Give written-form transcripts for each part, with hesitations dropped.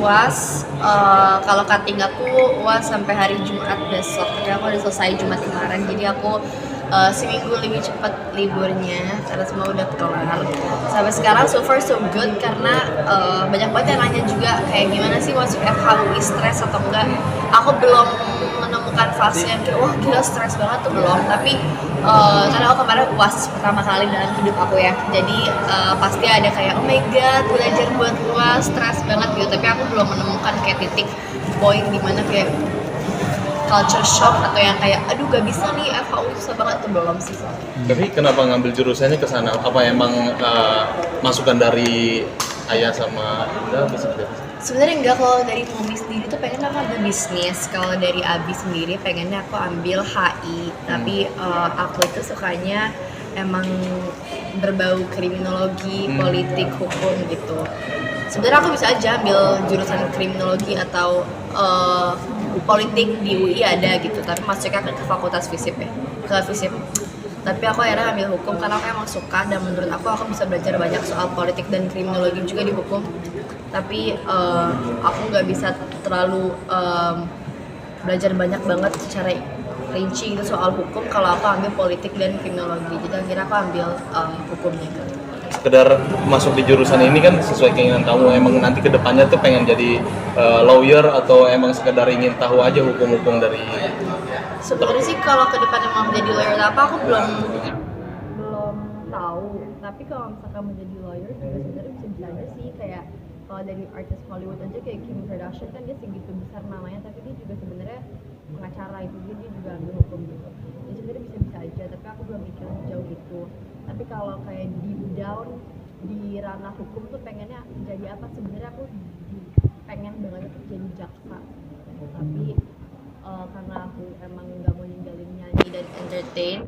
UAS. Kalau cutting aku UAS sampai hari Jumat besok, tapi aku udah selesai Jumat kemarin, jadi aku seminggu lebih cepat liburnya karena semua udah kelar. Sampai sekarang so far so good karena banyak banget yang nanya juga kayak gimana sih masuk FHUI, stres atau enggak. Aku belum menemukan fase yang kayak wah gila stres banget tuh, belum. Tapi karena aku kemarin UAS pertama kali dalam hidup aku ya, jadi pasti ada kayak oh my god belajar buat UAS stres banget gitu, tapi aku belum menemukan kayak titik poin dimana kayak culture shock atau yang kayak aduh gak bisa nih FHU susah banget tuh, belum sih. Tapi kenapa ngambil jurusannya ke sana? Apa emang masukan dari ayah sama Indah bisa gitu? Sebenarnya enggak, kalau dari Mumi sendiri tuh pengen aku ambil bisnis, kalau dari Abi sendiri pengennya aku ambil HI, tapi aku itu sukanya emang berbau kriminologi, politik, hukum gitu. Sebenarnya aku bisa aja ambil jurusan kriminologi atau politik di UI ada gitu, tapi masuknya ke fakultas FISIP ya, ke FISIP. Tapi aku akhirnya ambil hukum karena aku emang suka, dan menurut aku bisa belajar banyak soal politik dan kriminologi juga di hukum. Tapi aku nggak bisa terlalu belajar banyak banget secara rinci gitu soal hukum kalau aku ambil politik dan kriminologi, jadi akhirnya aku ambil hukumnya. Sekedar masuk di jurusan ini kan sesuai keinginan kamu, emang nanti kedepannya tuh pengen jadi lawyer atau emang sekedar ingin tahu aja hukum-hukum dari Sebenarnya sih kalau ke depan mau menjadi lawyer apa aku belum tahu, tapi kalau misalkan menjadi lawyer juga sebenarnya bisa aja sih, kayak kalau dari artis Hollywood aja kayak Kim Kardashian kan dia segitu besar namanya, tapi dia juga sebenarnya pengacara itu, dia juga ambil hukum gitu. Jadi sebenarnya bisa aja, tapi aku belum mikir sejauh itu. Tapi kalau kayak deep down di ranah hukum tuh pengennya jadi apa, sebenarnya aku pengen banget tuh jadi jaksa, tapi karena aku emang nggak mau ninggalin nyanyi dan entertain.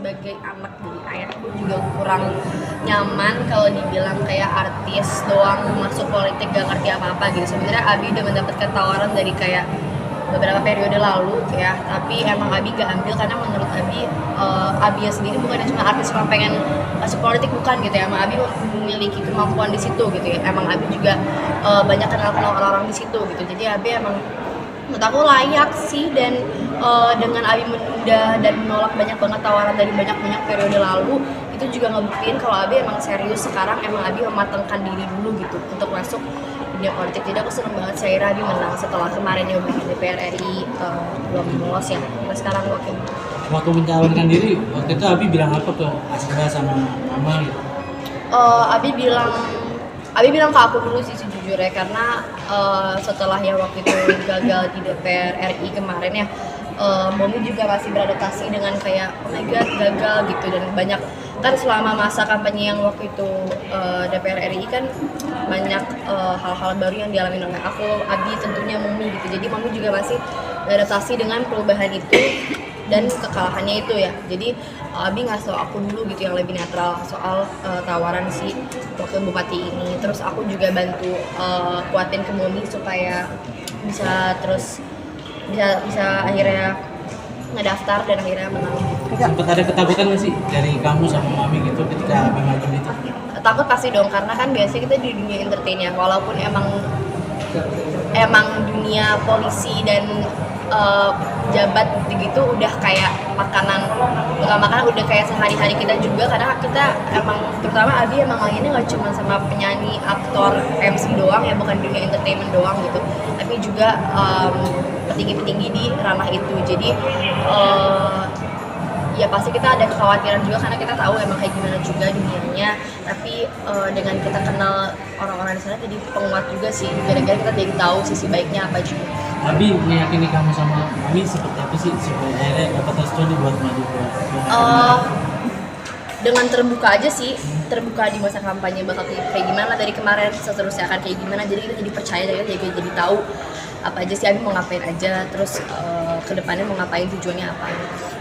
sebagai anak dari ayahku juga kurang nyaman kalau dibilang kayak artis doang masuk politik gak ngerti apa-apa gitu. Sebenarnya Abi udah mendapatkan tawaran dari kayak beberapa periode lalu ya, tapi emang Abi gak ambil karena menurut Abi Abi sendiri bukan cuma artis yang pengen masuk politik, bukan gitu ya. Emang Abi memiliki kemampuan di situ gitu ya. Emang Abi juga banyak kenal orang-orang di situ gitu. Jadi Abi emang menurut aku layak sih, dan dengan Abi menunda dan menolak banyak banget tawaran dari banyak periode lalu, itu juga ngebuktiin kalau Abi emang serius sekarang, emang Abi mematangkan diri dulu gitu untuk masuk dunia politik. Jadi aku seneng banget sih akhirnya Abi menang setelah kemarin nyoba DPR RI belum lolos ya, terus sekarang wakil. Waktu mencalonkan diri, waktu itu Abi bilang apa ke Astra sama Mama gitu? Abi bilang ke aku dulu sih sejujurnya, karena setelah ya waktu itu gagal di DPR RI kemarin ya, Momi juga masih beradaptasi dengan kayak oh my god gagal gitu, dan banyak kan selama masa kampanye yang waktu itu DPR RI kan banyak hal-hal baru yang dialami oleh aku, Abi tentunya Momi gitu. Jadi Momi juga masih beradaptasi dengan perubahan itu dan kekalahannya itu ya. Jadi Abi ngasih tau aku dulu gitu yang lebih netral soal tawaran si wakil bupati ini. Terus aku juga bantu kuatin ke Momi supaya bisa akhirnya ngedaftar dan akhirnya menang. Sempat ada ketakutan nggak sih dari kamu sama Mami gitu ketika Abi maju itu? Takut pasti dong, karena kan biasanya kita di dunia entertain ya, walaupun emang dunia polisi dan jabat gitu udah kayak bukan makanan, udah kayak sehari-hari kita juga, karena kita emang terutama Abi emang mainnya nggak cuma sama penyanyi, aktor, MC doang ya, bukan dunia entertainment doang gitu, tapi juga petinggi-petinggi di ranah itu. Jadi ya pasti kita ada kekhawatiran juga karena kita tahu emang kayak gimana juga dunianya, tapi dengan kita kenal orang-orang di sana jadi penguat juga sih, gara-gara kita jadi tahu sisi baiknya apa juga. Abi meyakini kamu sama Mami seperti apa sih supaya akhirnya dapat restu buat maju ke dengan terbuka aja sih, terbuka di masa kampanye bakal kayak gimana dari kemarin, seterusnya akan kayak gimana, jadi kita jadi percaya, jadi tahu apa aja sih Abi mau ngapain aja, terus kedepannya mau ngapain, tujuannya apa.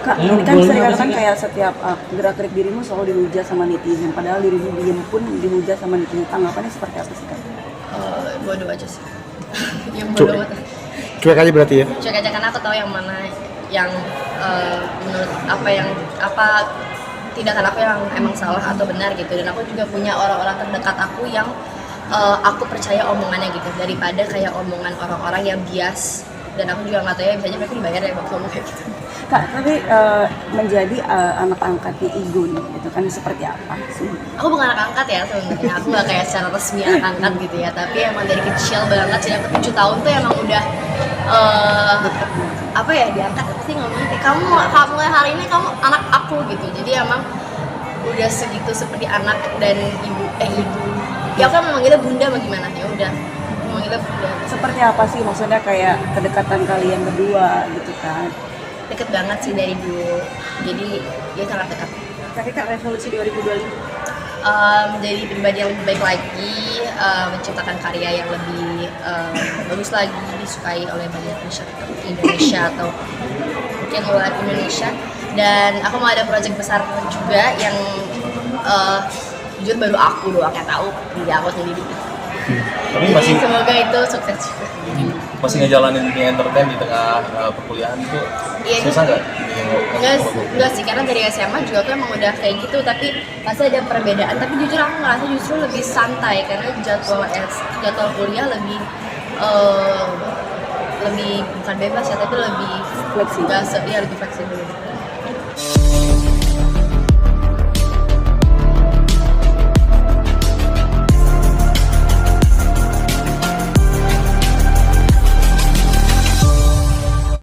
Kak, ini kan bisa dikatakan kayak setiap gerak-gerik dirimu selalu dihujat sama netizen, padahal dirimu diem pun dihujat sama netizen. Tanggapannya seperti apa sih Kak? Bodoh aja sih. Yang bodoh. Cuek aja berarti ya? Cuek aja, karena aku tahu yang mana yang menurut tindakan aku yang emang salah atau benar gitu, dan aku juga punya orang-orang terdekat aku yang aku percaya omongannya gitu, daripada kayak omongan orang-orang yang bias, dan aku juga nggak tahu ya, biasanya mereka dibayar ya waktu ngomong kayak gitu. Kak, tapi menjadi anak angkatnya Igun itu kan seperti apa sih? Aku bukan anak angkat ya sebenarnya, aku nggak kayak secara resmi anak angkat gitu ya, tapi emang dari kecil banget sih, aku 7 tahun tuh emang udah apa ya, diangkat apa sih ngomongnya, kamu hari ini kamu anak aku gitu. Jadi emang udah segitu seperti anak dan ibu ya, aku kan memanggilnya bunda mau gimana, ya udah memanggilnya bunda. Seperti apa sih maksudnya kayak kedekatan kalian berdua gitu kan? Deket banget sih dari dulu, jadi dia sangat dekat. Tapi Kak, resolusi 2025? Menjadi pribadi yang lebih baik lagi, menciptakan karya yang lebih bagus lagi, disukai oleh banyak masyarakat Indonesia atau mungkin luar Indonesia. Dan aku mau ada proyek besar juga yang jujur baru aku doang yang tahu, diri aku sendiri. Tapi Jadi masih semoga itu sukses juga. ngejalanin dunia entertain di tengah perkuliahan itu Iya, susah nggak? Enggak sih, karena dari SMA juga aku emang udah kayak gitu, tapi pasti ada perbedaan. Tapi jujur aku ngerasa justru lebih santai, karena jadwal kuliah lebih bukan bebas ya, tapi lebih Fleksibel. lebih fleksibel.